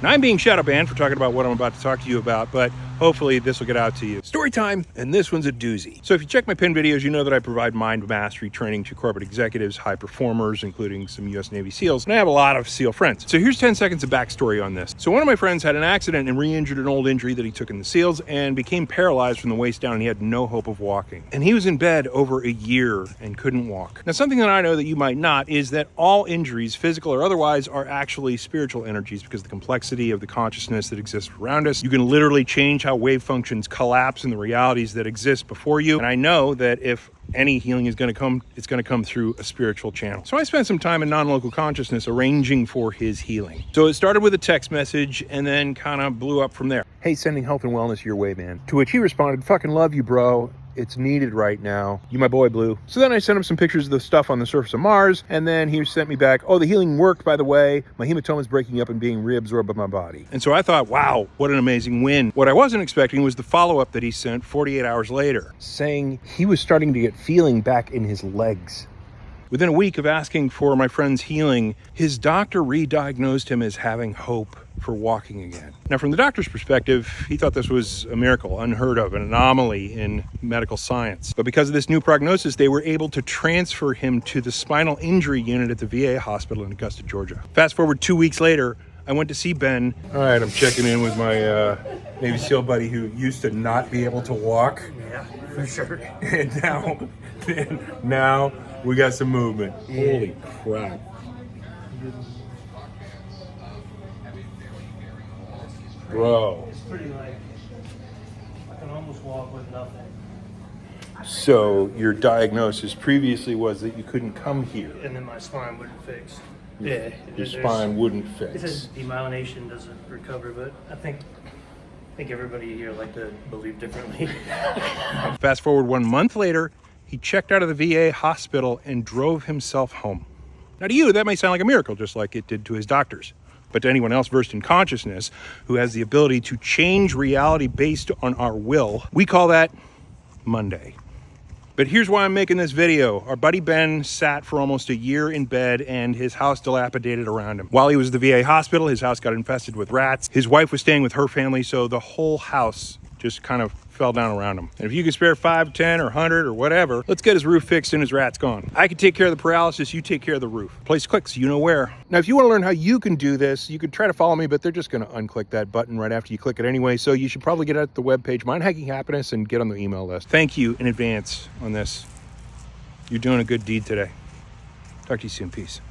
Now, I'm being shadow banned for talking about what I'm about to talk to you about, but hopefully this will get out to you. Story time, and this one's a doozy. So if you check my pinned videos, you know that I provide mind mastery training to corporate executives, high performers, including some US Navy SEALs, and I have a lot of SEAL friends. So here's 10 seconds of backstory on this. So one of my friends had an accident and re-injured an old injury that he took in the SEALs and became paralyzed from the waist down, and he had no hope of walking. And he was in bed over a year and couldn't walk. Now, something that I know that you might not is that all injuries, physical or otherwise, are actually spiritual energies because of the complexity of the consciousness that exists around us. You can literally change how wave functions collapse in the realities that exist before you. And I know that if any healing is going to come, it's going to come through a spiritual channel. So I spent some time in non-local consciousness arranging for his healing. So it started with a text message and then kind of blew up from there. Hey, sending health and wellness your way, man. To which he responded, fucking love you, bro. It's needed right now. You my boy, Blue. So then I sent him some pictures of the stuff on the surface of Mars, and then he sent me back, oh, the healing worked, by the way. My hematoma is breaking up and being reabsorbed by my body. And so I thought, wow, what an amazing win. What I wasn't expecting was the follow-up that he sent 48 hours later, saying he was starting to get feeling back in his legs. Within a week of asking for my friend's healing, his doctor re-diagnosed him as having hope for walking again. Now, from the doctor's perspective, he thought this was a miracle, unheard of, an anomaly in medical science. But because of this new prognosis, they were able to transfer him to the spinal injury unit at the VA hospital in Augusta, Georgia. Fast forward 2 weeks later, I went to see Ben. All right, I'm checking in with my Navy SEAL buddy who used to not be able to walk. Yeah, for sure. And now we got some movement. Yeah. Holy crap. Bro. It's pretty light. I can almost walk with nothing. So your diagnosis previously was that you couldn't come here. And then my spine wouldn't fix. Your spine wouldn't It fix. says demyelination doesn't recover, but I think everybody here like to believe differently. Fast forward 1 month later, he checked out of the VA hospital and drove himself home. Now to you, that may sound like a miracle, just like it did to his doctors. But to anyone else versed in consciousness who has the ability to change reality based on our will, we call that Monday. But here's why I'm making this video. Our buddy Ben sat for almost a year in bed and his house dilapidated around him. While he was at the VA hospital, his house got infested with rats. His wife was staying with her family, so the whole house just kind of fell down around him. And if you can spare 5, 10, or 100 or whatever, let's get his roof fixed and his rats gone. I can take care of the paralysis, you take care of the roof. Place clicks, you know where. Now, if you want to learn how you can do this, you could try to follow me, but they're just going to unclick that button right after you click it anyway. So you should probably get at the webpage, Mind Hacking Happiness, and get on the email list. Thank you in advance on this. You're doing a good deed today. Talk to you soon. Peace.